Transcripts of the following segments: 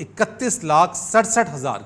31,67,000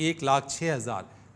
1,06,000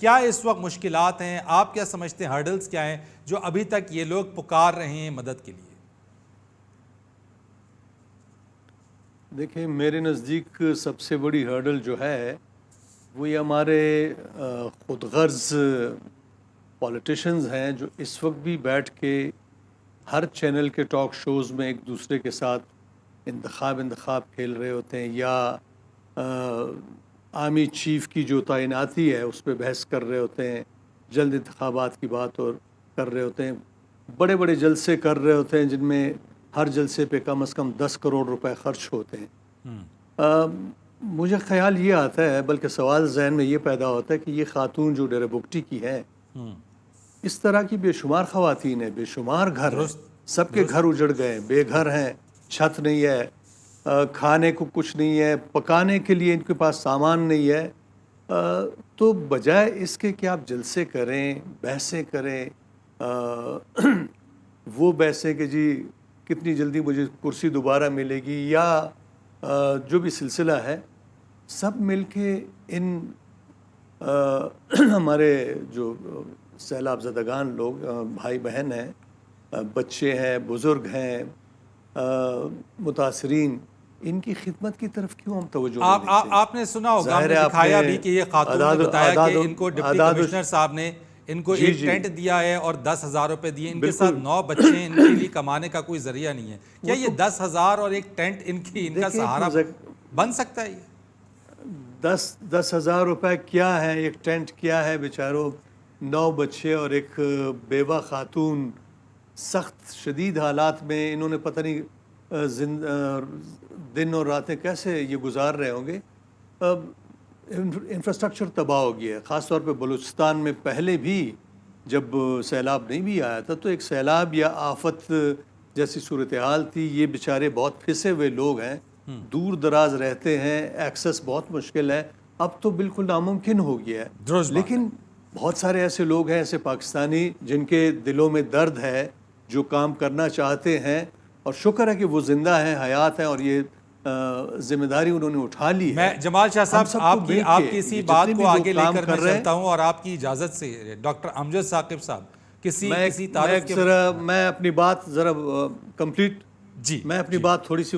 کیا اس وقت مشکلات ہیں؟ آپ کیا سمجھتے ہیں ہرڈلز کیا ہیں جو ابھی تک یہ لوگ پکار رہے ہیں مدد کے لیے؟ دیکھیں میرے نزدیک سب سے بڑی ہرڈل جو ہے وہ یہ ہمارے خود غرض پولیٹیشنز ہیں جو اس وقت بھی بیٹھ کے ہر چینل کے ٹاک شوز میں ایک دوسرے کے ساتھ انتخاب کھیل رہے ہوتے ہیں، یا آرمی چیف کی جو تعیناتی ہے اس پہ بحث کر رہے ہوتے ہیں، جلد انتخابات کی بات اور کر رہے ہوتے ہیں، بڑے بڑے جلسے کر رہے ہوتے ہیں جن میں ہر جلسے پہ کم از کم 10 کروڑ روپے خرچ ہوتے ہیں۔ مجھے خیال یہ آتا ہے، بلکہ سوال ذہن میں یہ پیدا ہوتا ہے کہ یہ خاتون جو ڈیرہ بگٹی کی ہے، اس طرح کی بے شمار خواتین ہیں، بے شمار گھر ہیں، سب کے گھر اجڑ گئے، بے گھر ہیں، چھت نہیں ہے، کھانے کو کچھ نہیں ہے، پکانے کے لیے ان کے پاس سامان نہیں ہے، تو بجائے اس کے کہ آپ جلسے کریں، بحثیں کریں، وہ بحثیں کہ جی کتنی جلدی مجھے کرسی دوبارہ ملے گی، یا جو بھی سلسلہ ہے، سب مل کے ان ہمارے جو سیلاب زدگان لوگ بھائی بہن ہیں، بچے ہیں، بزرگ ہیں، متاثرین، ان کی خدمت کی طرف کیوں ہم توجہ نہیں دیتے؟ آپ نے سنا ہوگا، ہم نے دکھایا بھی کہ یہ خاتون نے بتایا کہ ان کو ڈپٹی کمشنر صاحب نے ان کو ایک ٹینٹ دیا ہے اور 10,000 روپے دیے، ان کے ساتھ 9 بچے ہیں، ان کے لیے کمانے کا کوئی ذریعہ نہیں ہے۔ کیا یہ 10,000 اور ایک ٹینٹ ان کا سہارا بن سکتا ہے؟ یہ 10,000 روپے کیا ہے، ایک ٹینٹ کیا ہے؟ بیچاروں 9 بچے اور ایک بیوہ خاتون سخت شدید حالات میں، انہوں نے پتہ نہیں دن اور راتیں کیسے یہ گزار رہے ہوں گے۔ انفراسٹرکچر تباہ ہو گیا ہے، خاص طور پہ بلوچستان میں پہلے بھی جب سیلاب نہیں بھی آیا تھا تو ایک سیلاب یا آفت جیسی صورتحال تھی۔ یہ بیچارے بہت پھنسے ہوئے لوگ ہیں، دور دراز رہتے ہیں، ایکسس بہت مشکل ہے، اب تو بالکل ناممکن ہو گیا ہے۔ لیکن بہت سارے ایسے لوگ ہیں، ایسے پاکستانی جن کے دلوں میں درد ہے، جو کام کرنا چاہتے ہیں، اور شکر ہے کہ وہ زندہ ہیں، حیات ہیں، اور یہ ذمہ داری انہوں نے اٹھا لی ہے۔ میں جمال شاہ صاحب آپ کی اسی بات کو آگے لے کر میں چلتا ہوں، اور آپ کی اجازت سے ڈاکٹر امجد ثاقب صاحب کسی تعارف کے میں اپنی بات ذرا بات تھوڑی سی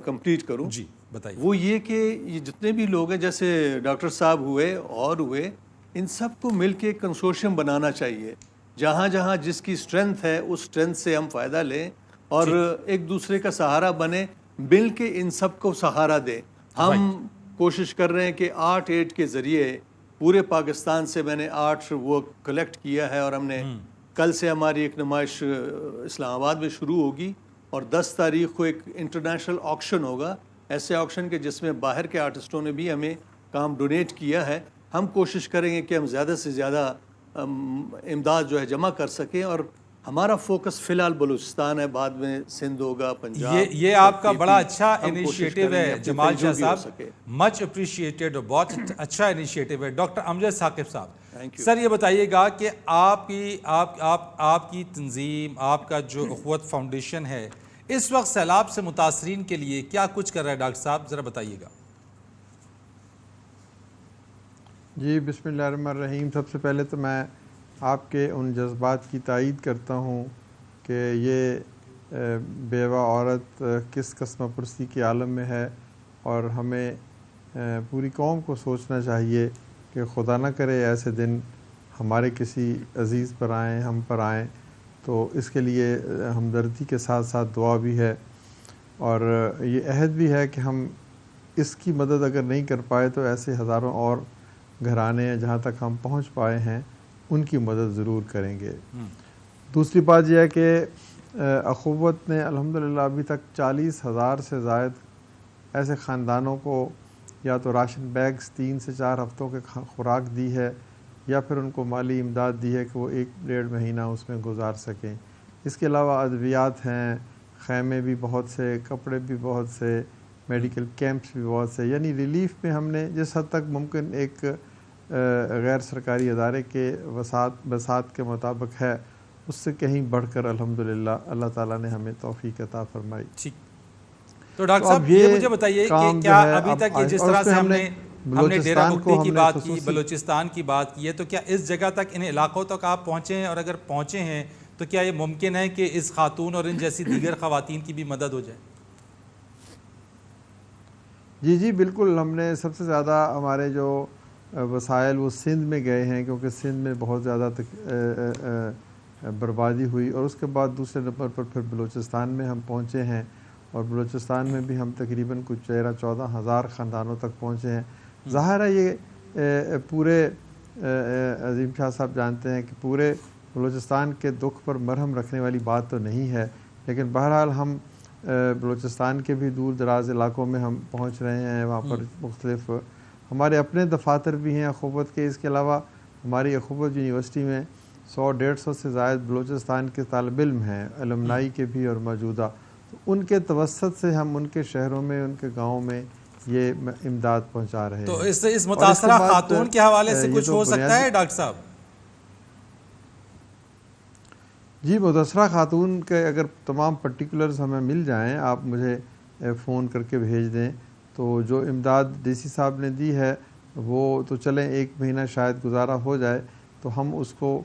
کمپلیٹ کروں۔ جی بتائیے۔ وہ یہ کہ یہ جتنے بھی لوگ ہیں، جیسے ڈاکٹر صاحب ہوئے اور ہوئے، ان سب کو مل کے کنسورشیم بنانا چاہیے، جہاں جہاں جس کی اسٹرینتھ ہے اس اسٹرینتھ سے ہم فائدہ لیں اور ایک دوسرے کا سہارا بنے، مل کے ان سب کو سہارا دیں۔ ہم کوشش کر رہے ہیں کہ آرٹ ایڈ کے ذریعے پورے پاکستان سے میں نے آرٹ وہ کلیکٹ کیا ہے، اور ہم نے کل سے ہماری ایک نمائش اسلام آباد میں شروع ہوگی، اور 10 تاریخ کو ایک انٹرنیشنل آکشن ہوگا، ایسے آکشن کے جس میں باہر کے آرٹسٹوں نے بھی ہمیں کام ڈونیٹ کیا ہے۔ ہم کوشش کریں گے کہ ہم زیادہ سے زیادہ امداد جو ہے جمع کر سکیں، اور ہمارا فوکس فی الحال بلوچستان ہے، بعد میں سندھ ہوگا، پنجاب۔ یہ آپ کا بڑا اچھا انیشیٹو ہے جمال شاہ صاحب، مچ اپریشیٹڈ، بہت اچھا انیشیٹو ہے۔ ڈاکٹر امجد ثاقب صاحب، سر یہ بتائیے گا کہ آپ کی تنظیم، آپ کا جو اخوت فاؤنڈیشن ہے، اس وقت سیلاب سے متاثرین کے لیے کیا کچھ کر رہا ہے؟ ڈاکٹر صاحب ذرا بتائیے گا۔ جی بسم اللہ الرحمن الرحیم۔ سب سے پہلے تو میں آپ کے ان جذبات کی تائید کرتا ہوں کہ یہ بیوہ عورت کس قسم پرسی کے عالم میں ہے، اور ہمیں پوری قوم کو سوچنا چاہیے کہ خدا نہ کرے ایسے دن ہمارے کسی عزیز پر آئیں، ہم پر آئیں، تو اس کے لیے ہمدردی کے ساتھ ساتھ دعا بھی ہے، اور یہ عہد بھی ہے کہ ہم اس کی مدد اگر نہیں کر پائے تو ایسے ہزاروں اور گھرانے ہیں جہاں تک ہم پہنچ پائے ہیں ان کی مدد ضرور کریں گے۔ دوسری بات یہ ہے کہ اخوت نے الحمدللہ ابھی تک 40,000 سے زائد ایسے خاندانوں کو یا تو راشن بیگز 3 سے 4 ہفتوں کے خوراک دی ہے، یا پھر ان کو مالی امداد دی ہے کہ وہ 1-1.5 مہینہ اس میں گزار سکیں۔ اس کے علاوہ ادویات ہیں، خیمے بھی بہت سے، کپڑے بھی بہت سے، میڈیکل کیمپس بھی بہت سے، یعنی ریلیف میں ہم نے جس حد تک ممکن ایک غیر سرکاری ادارے کے وسعت کے مطابق ہے، اس سے کہیں بڑھ کر الحمدللہ اللہ تعالیٰ نے ہمیں توفیق عطا فرمائی۔ ٹھیک، تو ڈاکٹر صاحب یہ مجھے بتائیے کہ کیا ابھی تک یہ جس طرح سے ہم نے ہم نے ڈیرہ بلوچستان بگٹی کو کی ہم نے بات کی، خصوصی بلوچستان کی بات کی ہے، تو کیا اس جگہ تک ان علاقوں تک آپ پہنچے ہیں؟ اور اگر پہنچے ہیں تو کیا یہ ممکن ہے کہ اس خاتون اور ان جیسی دیگر خواتین کی بھی مدد ہو جائے؟ جی جی بالکل، ہم نے سب سے زیادہ ہمارے جو وسائل وہ سندھ میں گئے ہیں، کیونکہ سندھ میں بہت زیادہ بربادی ہوئی، اور اس کے بعد دوسرے نمبر پر پھر بلوچستان میں ہم پہنچے ہیں، اور بلوچستان میں بھی ہم تقریباً کچھ 13-14 ہزار خاندانوں تک پہنچے ہیں۔ ظاہر ہے یہ پورے عظیم شاہ صاحب جانتے ہیں کہ پورے بلوچستان کے دکھ پر مرہم رکھنے والی بات تو نہیں ہے، لیکن بہرحال ہم بلوچستان کے بھی دور دراز علاقوں میں ہم پہنچ رہے ہیں، وہاں پر مختلف ہمارے اپنے دفاتر بھی ہیں اخوت کے، اس کے علاوہ ہماری اخوت یونیورسٹی میں 100-150 سے زائد بلوچستان کے طالب علم ہیں، الومنائی کے بھی اور موجودہ، تو ان کے توسط سے ہم ان کے شہروں میں، ان کے گاؤں میں یہ امداد پہنچا رہے ہیں۔ تو اس اور کے متاثرہ بعد خاتون کے حوالے سے یہ کچھ تو ہو سکتا ہے ڈاکٹر صاحب؟ جی، متاثرہ خاتون کے اگر تمام پرٹیکولرز ہمیں مل جائیں، آپ مجھے فون کر کے بھیج دیں، تو جو امداد ڈی سی صاحب نے دی ہے وہ تو چلیں 1 مہینہ شاید گزارا ہو جائے، تو ہم اس کو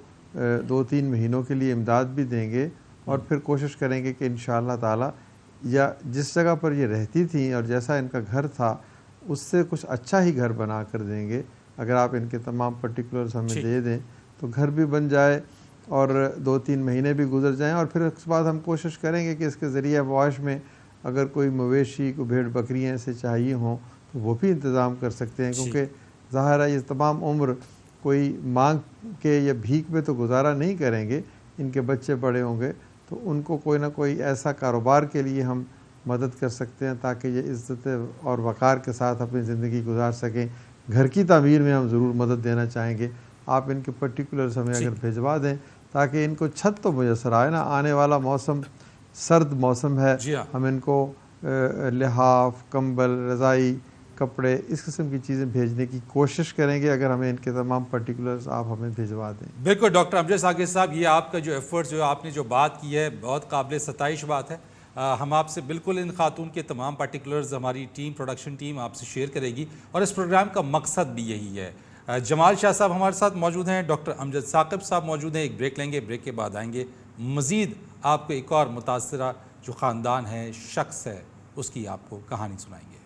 2-3 مہینوں کے لیے امداد بھی دیں گے، اور پھر کوشش کریں گے کہ انشاءاللہ تعالی یا جس جگہ پر یہ رہتی تھیں اور جیسا ان کا گھر تھا اس سے کچھ اچھا ہی گھر بنا کر دیں گے۔ اگر آپ ان کے تمام پرٹیکولرز ہمیں دے دیں تو گھر بھی بن جائے اور 2-3 مہینے بھی گزر جائیں، اور پھر اس کے بعد ہم کوشش کریں گے کہ اس کے ذریعہ معاش میں اگر کوئی مویشی کو بھیڑ بکریاں سے چاہیے ہوں تو وہ بھی انتظام کر سکتے ہیں، کیونکہ ظاہر ہے یہ تمام عمر کوئی مانگ کے یا بھیک میں تو گزارا نہیں کریں گے، ان کے بچے بڑے ہوں گے تو ان کو کوئی نہ کوئی ایسا کاروبار کے لیے ہم مدد کر سکتے ہیں تاکہ یہ عزت اور وقار کے ساتھ اپنی زندگی گزار سکیں۔ گھر کی تعمیر میں ہم ضرور مدد دینا چاہیں گے، آپ ان کے پرٹیکولرز ہمیں اگر بھیجوا دیں تاکہ ان کو چھت تو میسر آئے نا، آنے والا موسم سرد موسم ہے، ہم ان کو لحاف، کمبل، رضائی، کپڑے اس قسم کی چیزیں بھیجنے کی کوشش کریں گے اگر ہمیں ان کے تمام پرٹیکولرز آپ ہمیں بھیجوا دیں۔ بالکل ڈاکٹر امجد ثاقب صاحب، یہ آپ کا جو ایفرٹس جو آپ نے جو بات کی ہے بہت قابل ستائش بات ہے۔ ہم آپ سے بالکل ان خاتون کے تمام پرٹیکولرز ہماری ٹیم، پروڈکشن ٹیم آپ سے شیئر کرے گی، اور اس پروگرام کا مقصد بھی یہی ہے۔ جمال شاہ صاحب ہمارے ساتھ موجود ہیں، ڈاکٹر امجد ثاقب صاحب موجود ہیں، ایک بریک لیں گے، بریک کے بعد آئیں گے، مزید آپ کو ایک اور متاثرہ جو خاندان ہے، شخص ہے، اس کی آپ کو کہانی سنائیں گے۔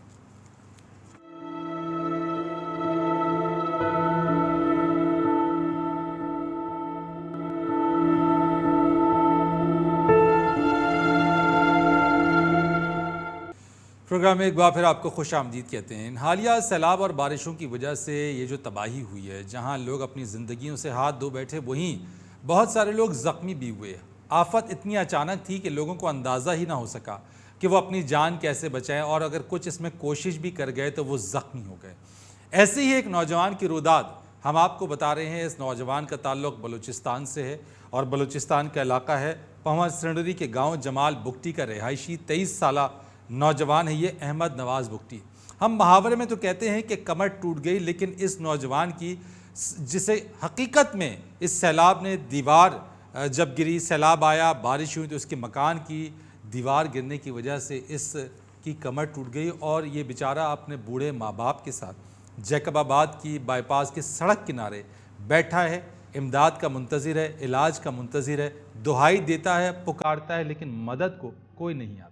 پروگرام میں ایک بار پھر آپ کو خوش آمدید کہتے ہیں۔ حالیہ سیلاب اور بارشوں کی وجہ سے یہ جو تباہی ہوئی ہے، جہاں لوگ اپنی زندگیوں سے ہاتھ دھو بیٹھے، وہیں بہت سارے لوگ زخمی بھی ہوئے۔ آفت اتنی اچانک تھی کہ لوگوں کو اندازہ ہی نہ ہو سکا کہ وہ اپنی جان کیسے بچائیں، اور اگر کچھ اس میں کوشش بھی کر گئے تو وہ زخمی ہو گئے۔ ایسے ہی ایک نوجوان کی روداد ہم آپ کو بتا رہے ہیں۔ اس نوجوان کا تعلق بلوچستان سے ہے، اور بلوچستان کا علاقہ ہے پہنور سنڈری کے گاؤں جمال بگٹی کا رہائشی 23 سالہ نوجوان ہے یہ احمد نواز بگٹی۔ ہم محاورے میں تو کہتے ہیں کہ کمر ٹوٹ گئی، لیکن اس نوجوان کی، جسے حقیقت میں اس سیلاب نے دیوار جب گری، سیلاب آیا، بارش ہوئی تو اس کے مکان کی دیوار گرنے کی وجہ سے اس کی کمر ٹوٹ گئی، اور یہ بیچارہ اپنے بوڑھے ماں باپ کے ساتھ جیکب آباد کی بائی پاس کے سڑک کنارے بیٹھا ہے، امداد کا منتظر ہے، علاج کا منتظر ہے، دہائی دیتا ہے، پکارتا ہے، لیکن مدد کو کوئی نہیں آتا۔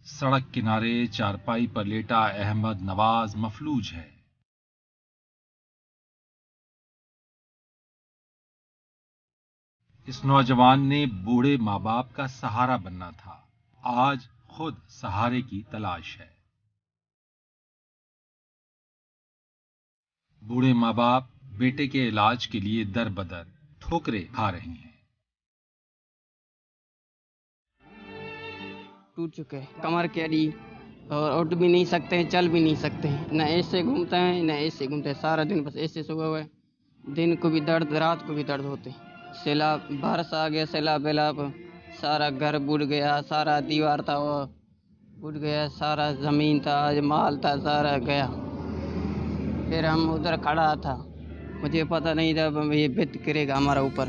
سڑک کنارے چارپائی پر لیٹا احمد نواز مفلوج ہے۔ اس نوجوان نے بوڑھے ماں باپ کا سہارا بننا تھا، آج خود سہارے کی تلاش ہے۔ بوڑھے ماں باپ بیٹے کے علاج کے لیے در بدر ٹھوکریں کھا رہے ہیں۔ ٹوٹ چکے کمر کے اڑی، اور اٹھ بھی نہیں سکتے ہیں، چل بھی نہیں سکتے ہیں، نہ ایسے گھومتے ہیں نہ ایسے گھومتے ہیں، سارا دن بس ایسے صبح ہوئے، دن کو بھی درد، رات کو بھی درد ہوتے۔ سیلاب بارش آ گیا، سیلاب سارا گھر بڑھ گیا، سارا دیوار تھا وہ بڑھ گیا، سارا زمین تھا، مال تھا، سارا گیا۔ پھر ہم ادھر کھڑا تھا، مجھے پتہ نہیں تھا یہ بت گرے گا ہمارا اوپر،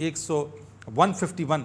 151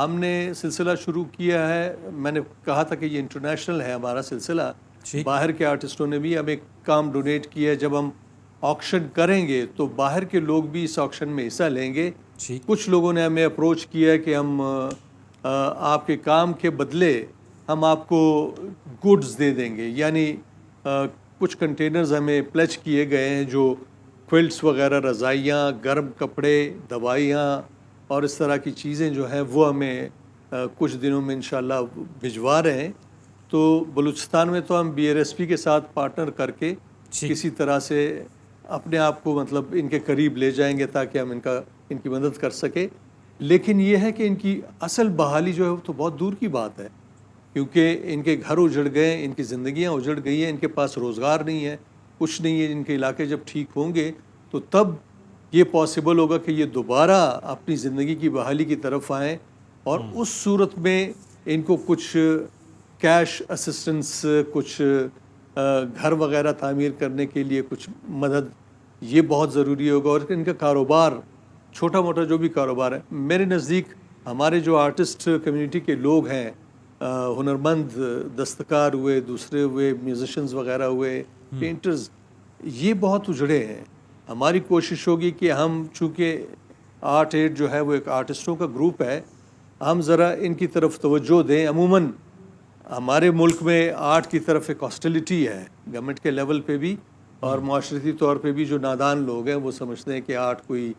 ہم نے سلسلہ شروع کیا ہے، میں نے کہا تھا کہ یہ انٹرنیشنل ہے ہمارا سلسلہ، باہر کے آرٹسٹوں نے بھی ہمیں کام ڈونیٹ کیا ہے. جب ہم آکشن کریں گے تو باہر کے لوگ بھی اس آکشن میں حصہ لیں گے. کچھ لوگوں نے ہمیں اپروچ کیا ہے کہ ہم آپ کے کام کے بدلے ہم آپ کو گڈز دے دیں گے، یعنی کچھ کنٹینرز ہمیں پلیج کیے گئے ہیں جو کوئلٹس وغیرہ، رضائیاں، گرم کپڑے، دوائیاں اور اس طرح کی چیزیں جو ہیں وہ ہمیں کچھ دنوں میں انشاءاللہ بھجوا رہے ہیں. تو بلوچستان میں تو ہم BRSP کے ساتھ پارٹنر کر کے کسی طرح سے اپنے آپ کو مطلب ان کے قریب لے جائیں گے تاکہ ہم ان کی مدد کر سکیں. لیکن یہ ہے کہ ان کی اصل بحالی جو ہے وہ تو بہت دور کی بات ہے، کیونکہ ان کے گھر اجڑ گئے، ان کی زندگیاں اجڑ گئی ہیں، ان کے پاس روزگار نہیں ہے، کچھ نہیں ہے. ان کے علاقے جب ٹھیک ہوں گے تو تب یہ پاسبل ہوگا کہ یہ دوبارہ اپنی زندگی کی بحالی کی طرف آئیں، اور اس صورت میں ان کو کچھ کیش اسسٹنس، کچھ گھر وغیرہ تعمیر کرنے کے لیے کچھ مدد، یہ بہت ضروری ہوگا. اور ان کا کاروبار، چھوٹا موٹا جو بھی کاروبار ہے، میرے نزدیک ہمارے جو آرٹسٹ کمیونٹی کے لوگ ہیں، ہنرمند، دستکار ہوئے، دوسرے ہوئے، میوزیشنز وغیرہ ہوئے، پینٹرز، یہ بہت اجڑے ہیں. ہماری کوشش ہوگی کہ ہم، چونکہ آرٹ ایڈ جو ہے وہ ایک آرٹسٹوں کا گروپ ہے، ہم ذرا ان کی طرف توجہ دیں. عموماً ہمارے ملک میں آرٹ کی طرف ایک ہاسٹیلٹی ہے گورنمنٹ کے لیول پہ بھی، اور معاشرتی طور پہ بھی جو نادان لوگ ہیں وہ سمجھتے ہیں کہ آرٹ کوئی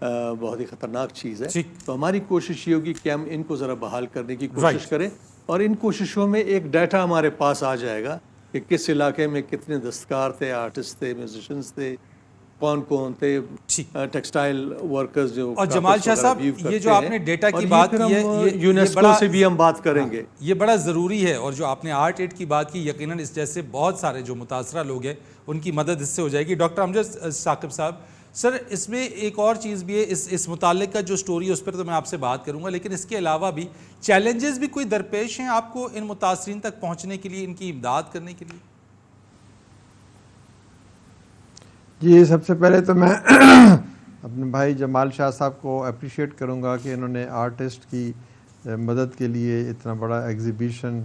بہت ہی خطرناک چیز ہے. تو ہماری کوشش یہ ہوگی کہ ہم ان کو ذرا بحال کرنے کی کوشش کریں، اور ان کوششوں میں ایک ڈیٹا ہمارے پاس آ جائے گا کہ کس علاقے میں کتنے دستکار تھے، آرٹسٹ تھے، میوزیشنز تھے، کون تھے، ٹیکسٹائل ورکرز جو. اور جمال شاہ صاحب، یہ جو آپ نے ڈیٹا کی بات کی ہے، یونیسکو سے بھی ہم بات کریں گے، یہ بڑا ضروری ہے. اور جو آپ نے آرٹ ایڈ کی بات کی، یقیناً اس جیسے بہت سارے جو متاثرہ لوگ ہیں ان کی مدد اس سے ہو جائے گی. ڈاکٹر امجد ثاقب صاحب، سر اس میں ایک اور چیز بھی ہے، اس متعلق کا جو سٹوری ہے اس پر تو میں آپ سے بات کروں گا، لیکن اس کے علاوہ بھی چیلنجز بھی کوئی درپیش ہیں آپ کو ان متاثرین تک پہنچنے کے لیے، ان کی امداد کرنے کے لیے؟ جی، سب سے پہلے تو میں اپنے بھائی جمال شاہ صاحب کو اپریشیٹ کروں گا کہ انہوں نے آرٹسٹ کی مدد کے لیے اتنا بڑا ایگزیبیشن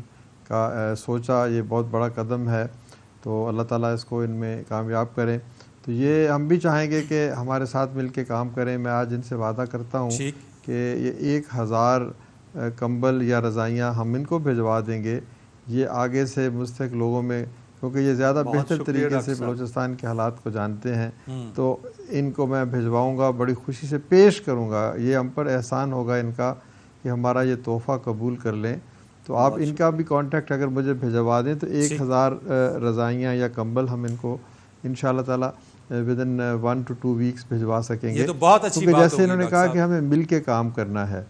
کا سوچا. یہ بہت بڑا قدم ہے، تو اللہ تعالیٰ اس کو ان میں کامیاب کریں. تو یہ ہم بھی چاہیں گے کہ ہمارے ساتھ مل کے کام کریں. میں آج ان سے وعدہ کرتا ہوں کہ یہ 1000 کمبل یا رضائیاں ہم ان کو بھجوا دیں گے. یہ آگے سے مستحق لوگوں میں، کیونکہ یہ زیادہ بہتر طریقے سے بلوچستان کے حالات کو جانتے ہیں، تو ان کو میں بھجواؤں گا، بڑی خوشی سے پیش کروں گا. یہ ہم پر احسان ہوگا ان کا کہ ہمارا یہ تحفہ قبول کر لیں. تو آپ ان کا بھی کانٹیکٹ اگر مجھے بھجوا دیں تو 1000 رضائیاں یا کمبل ہم ان کو انشاءاللہ تعالیٰ ودن 1 to 2 weeks بھجوا سکیں گے. یہ تو بہت اچھی بات جیسے انہوں نے کہا کہ ہمیں مل کے کام کرنا ہے،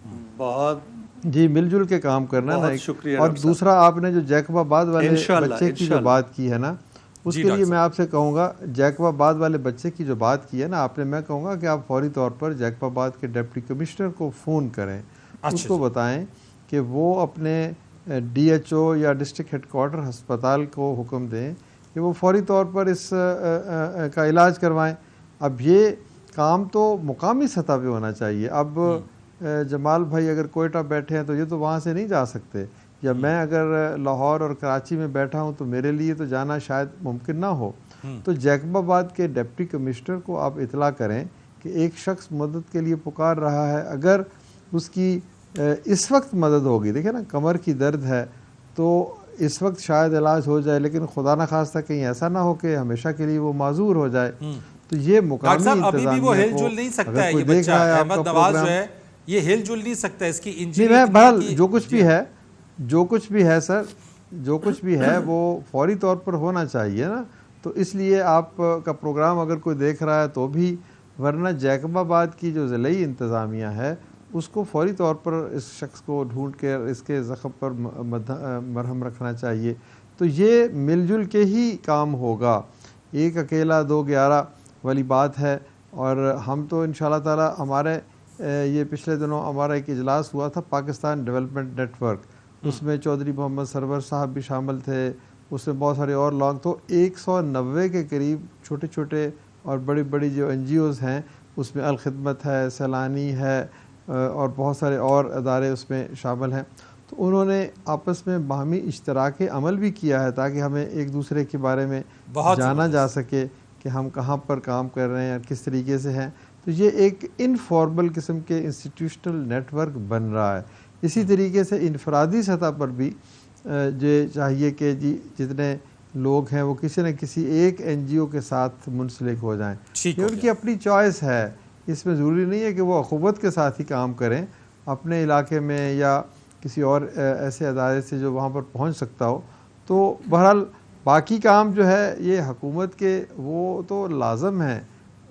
جی مل جل کے کام کرنا نا. اور دوسرا، آپ نے جو جیکب آباد والے بچے کی جو بات کی ہے نا، اس کے لیے میں آپ سے کہوں گا، جیکب آباد والے بچے کی جو بات کی ہے نا آپ نے، میں کہوں گا کہ آپ فوری طور پر جیکب آباد کے ڈپٹی کمشنر کو فون کریں، اس کو بتائیں کہ وہ اپنے DHO یا ڈسٹرکٹ ہیڈ کوارٹر ہسپتال کو حکم دیں کہ وہ فوری طور پر اس کا علاج کروائیں. اب یہ کام تو مقامی سطح پہ ہونا چاہیے. اب جمال بھائی اگر کوئٹہ بیٹھے ہیں تو یہ تو وہاں سے نہیں جا سکتے، یا میں اگر لاہور اور کراچی میں بیٹھا ہوں تو میرے لیے تو جانا شاید ممکن نہ ہو. تو جیکب آباد کے ڈپٹی کمشنر کو آپ اطلاع کریں کہ ایک شخص مدد کے لیے پکار رہا ہے. اگر اس کی اس وقت مدد ہوگی، دیکھیں نا کمر کی درد ہے تو اس وقت شاید علاج ہو جائے، لیکن خدا نخواستہ کہیں ایسا نہ ہو کہ ہمیشہ کے لیے وہ معذور ہو جائے. تو یہ مقامی ابھی بھی وہ ہل جل نہیں سکتا ہے. یہ بچہ احمد نواز جو ہے یہ ہل جل نہیں سکتا، اس کی انجری. بہرحال جو کچھ بھی ہے سر، جو کچھ بھی ہے وہ فوری طور پر ہونا چاہیے نا. تو اس لیے آپ کا پروگرام اگر کوئی دیکھ رہا ہے تو بھی، ورنہ جیکب آباد کی جو ضلعی انتظامیہ ہے اس کو فوری طور پر اس شخص کو ڈھونڈ کے اس کے زخم پر مرہم رکھنا چاہیے. تو یہ مل جل کے ہی کام ہوگا، ایک اکیلا 211 والی بات ہے. اور ہم تو انشاءاللہ تعالی ہمارے یہ پچھلے دنوں ہمارا ایک اجلاس ہوا تھا پاکستان ڈیولپمنٹ نیٹ ورک، اس میں چودھری محمد سرور صاحب بھی شامل تھے، اس میں بہت سارے اور لوگ. تو 190 کے قریب چھوٹے چھوٹے اور بڑی بڑی جو NGOs ہیں، اس میں الخدمت ہے، سیلانی ہے، اور بہت سارے اور ادارے اس میں شامل ہیں، تو انہوں نے آپس میں باہمی اشتراک عمل بھی کیا ہے تاکہ ہمیں ایک دوسرے کے بارے میں جانا جا سکے کہ ہم کہاں پر کام کر رہے ہیں اور کس طریقے سے ہیں. تو یہ ایک انفارمل قسم کے انسٹیٹیوشنل نیٹ ورک بن رہا ہے. اسی طریقے سے انفرادی سطح پر بھی یہ چاہیے کہ جتنے لوگ ہیں وہ کسی نہ کسی ایک این جی او کے ساتھ منسلک ہو جائیں. یہ ان کی اپنی چوائس ہے، اس میں ضروری نہیں ہے کہ وہ اخوت کے ساتھ ہی کام کریں. اپنے علاقے میں یا کسی اور ایسے ادارے سے جو وہاں پر پہنچ سکتا ہو. تو بہرحال باقی کام جو ہے یہ حکومت کے وہ تو لازم ہیں،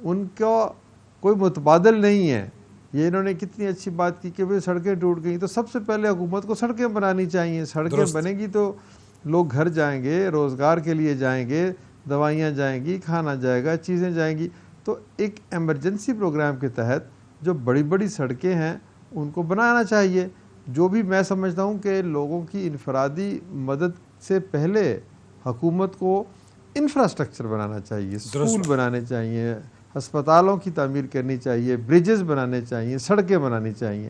ان کا کوئی متبادل نہیں ہے. یہ انہوں نے کتنی اچھی بات کی کہ سڑکیں ٹوٹ گئیں تو سب سے پہلے حکومت کو سڑکیں بنانی چاہیے. سڑکیں بنے گی تو لوگ گھر جائیں گے، روزگار کے لیے جائیں گے، دوائیاں جائیں گی، کھانا جائے گا، چیزیں جائیں گی. تو ایک ایمرجنسی پروگرام کے تحت جو بڑی بڑی سڑکیں ہیں ان کو بنانا چاہیے. جو بھی میں سمجھتا ہوں کہ لوگوں کی انفرادی مدد سے پہلے حکومت کو انفراسٹرکچر بنانا چاہیے، اسکول بنانے چاہیے، ہسپتالوں کی تعمیر کرنی چاہیے، بریجز بنانے چاہیے، سڑکیں بنانی چاہیے.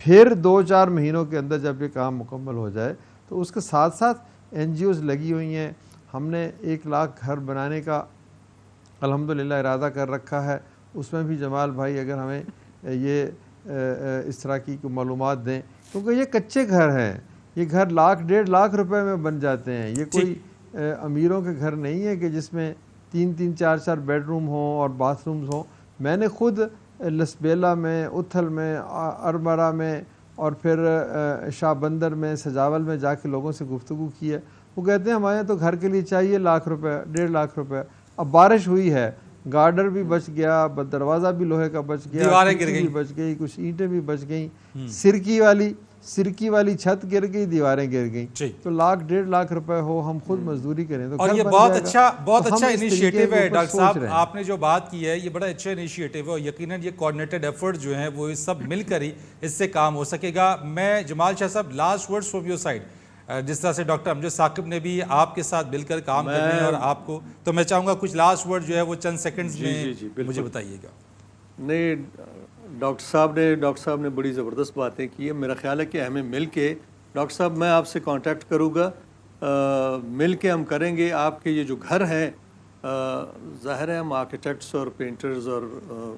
پھر 2-4 مہینوں کے اندر جب یہ کام مکمل ہو جائے تو اس کے ساتھ ساتھ این جی اوز لگی ہوئی ہیں. ہم نے 1 لاکھ گھر بنانے کا الحمدللہ ارادہ کر رکھا ہے. اس میں بھی جمال بھائی اگر ہمیں یہ اس طرح کی معلومات دیں، کیونکہ یہ کچے گھر ہیں، یہ گھر 1.5 لاکھ روپے میں بن جاتے ہیں. یہ کوئی امیروں کے گھر نہیں ہے کہ جس میں 3-3 4-4 بیڈ روم ہوں اور باتھ رومز ہوں. میں نے خود لسبیلا میں، اتھل میں، ارمرا میں اور پھر شاہ بندر میں، سجاول میں جا کے لوگوں سے گفتگو کی ہے. وہ کہتے ہیں ہمارے تو گھر کے لیے چاہیے 1 لاکھ روپے، 1.5 لاکھ روپے. اب بارش ہوئی ہے، گارڈر بھی بچ گیا، دروازہ بھی لوہے کا بچ گیا، دیواریں گر بھی بچ گئی، کچھ اینٹیں بھی بچ گئیں، سرکی والی چھت گر گئی، دیواریں گر گئیں. تو 1.5 لاکھ روپے ہو، ہم خود مزدوری کریں تو اور یہ بہت اچھا انیشیٹو ہے ڈاکٹر صاحب. آپ نے جو بات کی ہے یہ بڑا اچھا انیشیٹو ہے اور یقیناً یہ کوآرڈینیٹڈ ایفرٹ جو ہیں وہ سب مل کر ہی اس سے کام ہو سکے گا. میں جمال شاہ صاحب last words from your side, جس طرح سے ڈاکٹر امجد ثاقب نے بھی آپ کے ساتھ مل کر کام کرنے اور آپ کو، تو میں چاہوں گا کچھ لاسٹ ورڈ جو ہے وہ چند سیکنڈز میں مجھے بتائیے گا. نہیں، ڈاکٹر صاحب نے بڑی زبردست باتیں کی ہیں. میرا خیال ہے کہ ہمیں مل کے، ڈاکٹر صاحب میں آپ سے کانٹیکٹ کروں گا، مل کے ہم کریں گے. آپ کے یہ جو گھر ہیں، ظاہر ہے ہم آرکیٹیکٹس اور پینٹرز اور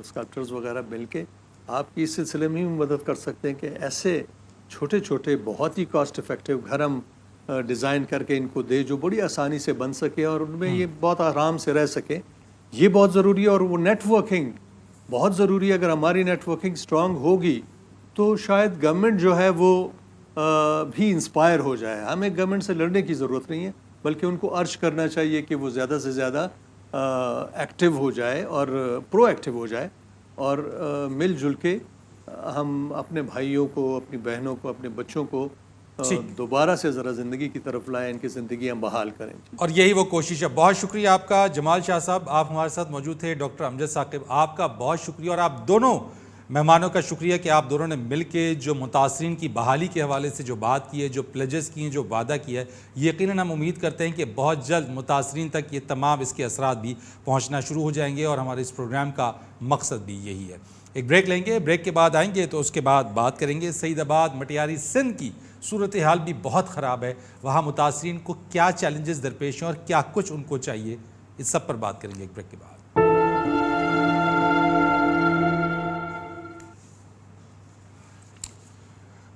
اسکلپٹرز وغیرہ مل کے آپ کی اس سلسلے میں مدد کر سکتے ہیں کہ ایسے چھوٹے چھوٹے بہت ہی کاسٹ افیکٹو گھر ہم ڈیزائن کر کے ان کو دے جو بڑی آسانی سے بن سکے اور ان میں یہ بہت آرام سے رہ سکے. یہ بہت ضروری ہے. اور وہ نیٹ ورکنگ بہت ضروری ہے. اگر ہماری نیٹ ورکنگ اسٹرانگ ہوگی تو شاید گورنمنٹ جو ہے وہ بھی انسپائر ہو جائے. ہمیں گورنمنٹ سے لڑنے کی ضرورت نہیں ہے، بلکہ ان کو ارج کرنا چاہیے کہ وہ زیادہ سے زیادہ ایکٹیو ہو جائے اور پرو ایکٹیو ہو جائے، اور مل جل کے ہم اپنے بھائیوں کو، اپنی بہنوں کو، اپنے بچوں کو دوبارہ سے ذرا زندگی کی طرف لائیں، ان کی زندگیاں بحال کریں. اور یہی وہ کوشش ہے. بہت شکریہ آپ کا جمال شاہ صاحب، آپ ہمارے ساتھ موجود تھے. ڈاکٹر امجد ثاقب، آپ کا بہت شکریہ، اور آپ دونوں مہمانوں کا شکریہ کہ آپ دونوں نے مل کے جو متاثرین کی بحالی کے حوالے سے جو بات کی ہے، جو پلیجز کی ہیں، جو وعدہ کیا ہے، یقیناً ہم امید کرتے ہیں کہ بہت جلد متاثرین تک یہ تمام اس کے اثرات بھی پہنچنا شروع ہو جائیں گے، اور ہمارے اس پروگرام کا مقصد بھی یہی ہے. ایک بریک لیں گے، بریک کے بعد آئیں گے تو اس کے بعد بات کریں گے سعید آباد مٹیاری سندھ کی صورتحال بھی بہت خراب ہے، وہاں متاثرین کو کیا چیلنجز درپیش ہیں اور کیا کچھ ان کو چاہیے، اس سب پر بات کریں گے ایک بریک کے بعد.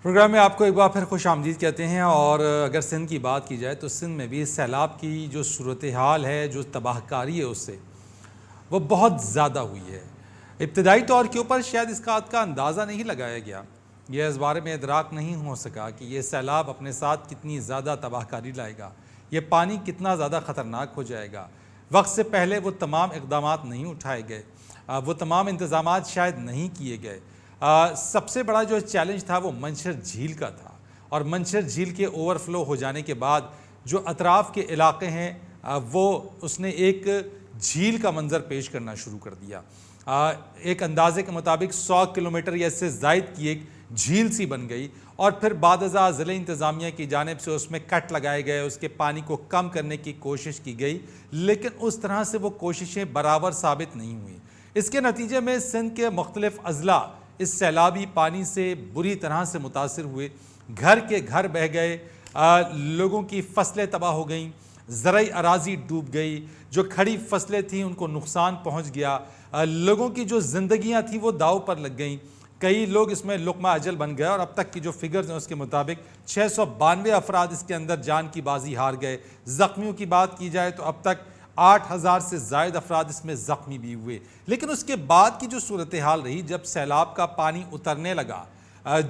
پروگرام میں آپ کو ایک بار پھر خوش آمدید کہتے ہیں. اور اگر سندھ کی بات کی جائے تو سندھ میں بھی سیلاب کی جو صورتحال ہے، جو تباہ کاری ہے، اس سے وہ بہت زیادہ ہوئی ہے. ابتدائی طور کے اوپر شاید اس بات کا اندازہ نہیں لگایا گیا، یہ اس بارے میں ادراک نہیں ہو سکا کہ یہ سیلاب اپنے ساتھ کتنی زیادہ تباہ کاری لائے گا، یہ پانی کتنا زیادہ خطرناک ہو جائے گا. وقت سے پہلے وہ تمام اقدامات نہیں اٹھائے گئے، وہ تمام انتظامات شاید نہیں کیے گئے. سب سے بڑا جو چیلنج تھا وہ منچھر جھیل کا تھا، اور منچھر جھیل کے اوور فلو ہو جانے کے بعد جو اطراف کے علاقے ہیں وہ اس نے ایک جھیل کا منظر پیش کرنا شروع کر دیا. ایک اندازے کے مطابق 100 کلومیٹر یا اس سے زائد کی ایک جھیل سی بن گئی، اور پھر بعد ازاں ضلع انتظامیہ کی جانب سے اس میں کٹ لگائے گئے، اس کے پانی کو کم کرنے کی کوشش کی گئی، لیکن اس طرح سے وہ کوششیں برابر ثابت نہیں ہوئیں. اس کے نتیجے میں سندھ کے مختلف اضلاع اس سیلابی پانی سے بری طرح سے متاثر ہوئے، گھر کے گھر بہہ گئے، لوگوں کی فصلیں تباہ ہو گئیں، زرعی اراضی ڈوب گئی، جو کھڑی فصلیں تھیں ان کو نقصان پہنچ گیا، لوگوں کی جو زندگیاں تھیں وہ داؤ پر لگ گئیں، کئی لوگ اس میں لقمہ اجل بن گئے، اور اب تک کی جو فگرز ہیں اس کے مطابق 692 افراد اس کے اندر جان کی بازی ہار گئے۔ زخمیوں کی بات کی جائے تو اب تک 8000 سے زائد افراد اس میں زخمی بھی ہوئے۔ لیکن اس کے بعد کی جو صورتحال رہی، جب سیلاب کا پانی اترنے لگا،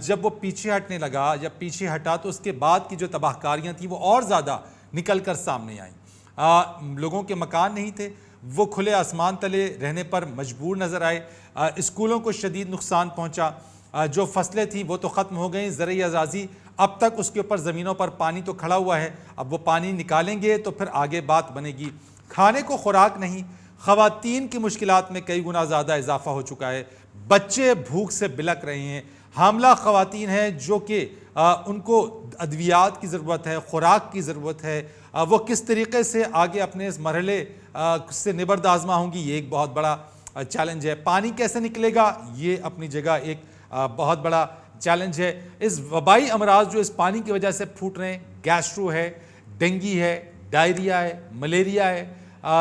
جب وہ پیچھے ہٹنے لگا، جب پیچھے ہٹا تو اس کے بعد کی جو تباہ کاریاں تھیں وہ اور زیادہ نکل کر سامنے آئیں۔ لوگوں کے مکان نہیں تھے، وہ کھلے آسمان تلے رہنے پر مجبور نظر آئے، اسکولوں کو شدید نقصان پہنچا، جو فصلیں تھیں وہ تو ختم ہو گئیں، زرعی اراضی اب تک اس کے اوپر زمینوں پر پانی تو کھڑا ہوا ہے، اب وہ پانی نکالیں گے تو پھر آگے بات بنے گی۔ کھانے کو خوراک نہیں، خواتین کی مشکلات میں کئی گنا زیادہ اضافہ ہو چکا ہے، بچے بھوک سے بلک رہے ہیں، حاملہ خواتین ہیں جو کہ ان کو ادویات کی ضرورت ہے، خوراک کی ضرورت ہے، وہ کس طریقے سے آگے اپنے اس مرحلے سے نبرد آزما ہوں گی، یہ ایک بہت بڑا چیلنج ہے۔ پانی کیسے نکلے گا، یہ اپنی جگہ ایک بہت بڑا چیلنج ہے۔ اس وبائی امراض جو اس پانی کی وجہ سے پھوٹ رہے ہیں، گیسٹرو ہے، ڈینگی ہے، ڈائریا ہے، ملیریا ہے،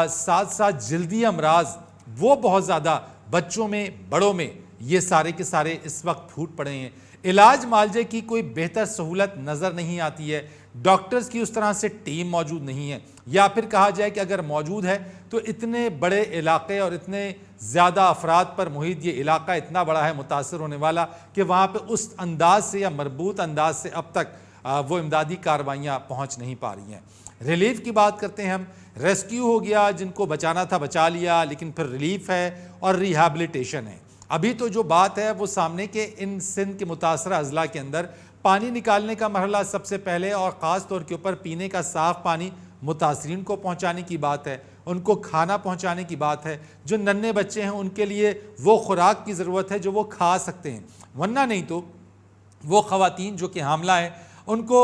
ساتھ ساتھ جلدی امراض وہ بہت زیادہ بچوں میں، بڑوں میں، یہ سارے کے سارے اس وقت پھوٹ پڑے ہیں۔ علاج معالجے کی کوئی بہتر سہولت نظر نہیں آتی ہے، ڈاکٹرز کی اس طرح سے ٹیم موجود نہیں ہے، یا پھر کہا جائے کہ اگر موجود ہے تو اتنے بڑے علاقے اور اتنے زیادہ افراد پر محیط یہ علاقہ اتنا بڑا ہے متاثر ہونے والا کہ وہاں پہ اس انداز سے یا مربوط انداز سے اب تک وہ امدادی کاروائیاں پہنچ نہیں پا رہی ہیں۔ ریلیف کی بات کرتے ہیں ہم، ریسکیو ہو گیا، جن کو بچانا تھا بچا لیا، لیکن پھر ریلیف ہے اور ریہیبلیٹیشن ہے۔ ابھی تو جو بات ہے وہ سامنے کے ان سندھ کے متاثرہ اضلاع کے اندر پانی نکالنے کا مرحلہ سب سے پہلے، اور خاص طور کے اوپر پینے کا صاف پانی متاثرین کو پہنچانے کی بات ہے، ان کو کھانا پہنچانے کی بات ہے، جو ننھے بچے ہیں ان کے لیے وہ خوراک کی ضرورت ہے جو وہ کھا سکتے ہیں، ورنہ نہیں تو وہ خواتین جو کہ حاملہ ہیں ان کو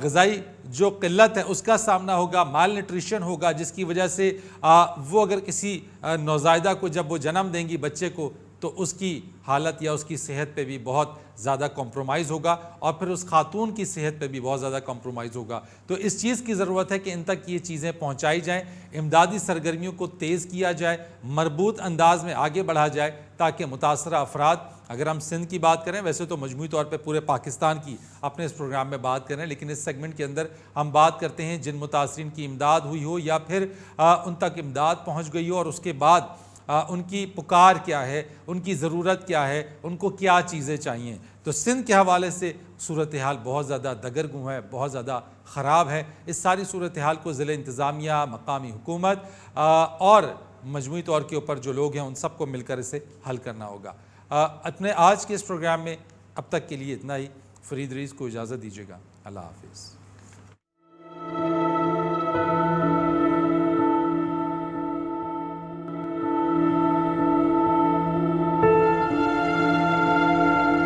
غذائی جو قلت ہے اس کا سامنا ہوگا، مال نیوٹریشن ہوگا، جس کی وجہ سے وہ اگر کسی نوزائیدہ کو جب وہ جنم دیں گی بچے کو تو اس کی حالت یا اس کی صحت پہ بھی بہت زیادہ کمپرومائز ہوگا، اور پھر اس خاتون کی صحت پہ بھی بہت زیادہ کمپرومائز ہوگا۔ تو اس چیز کی ضرورت ہے کہ ان تک یہ چیزیں پہنچائی جائیں، امدادی سرگرمیوں کو تیز کیا جائے، مربوط انداز میں آگے بڑھا جائے، تاکہ متاثرہ افراد، اگر ہم سندھ کی بات کریں، ویسے تو مجموعی طور پہ پورے پاکستان کی اپنے اس پروگرام میں بات کریں، لیکن اس سیگمنٹ کے اندر ہم بات کرتے ہیں جن متاثرین کی امداد ہوئی ہو یا پھر ان تک امداد پہنچ گئی ہو، اور اس کے بعد ان کی پکار کیا ہے، ان کی ضرورت کیا ہے، ان کو کیا چیزیں چاہیے۔ تو سندھ کے حوالے سے صورتحال بہت زیادہ دگرگوں ہے، بہت زیادہ خراب ہے۔ اس ساری صورتحال کو ضلع انتظامیہ، مقامی حکومت اور مجموعی طور کے اوپر جو لوگ ہیں ان سب کو مل کر اسے حل کرنا ہوگا۔ اپنے آج کے اس پروگرام میں اب تک کے لیے اتنا ہی۔ فرید رئیس کو اجازت دیجیے گا۔ اللہ حافظ۔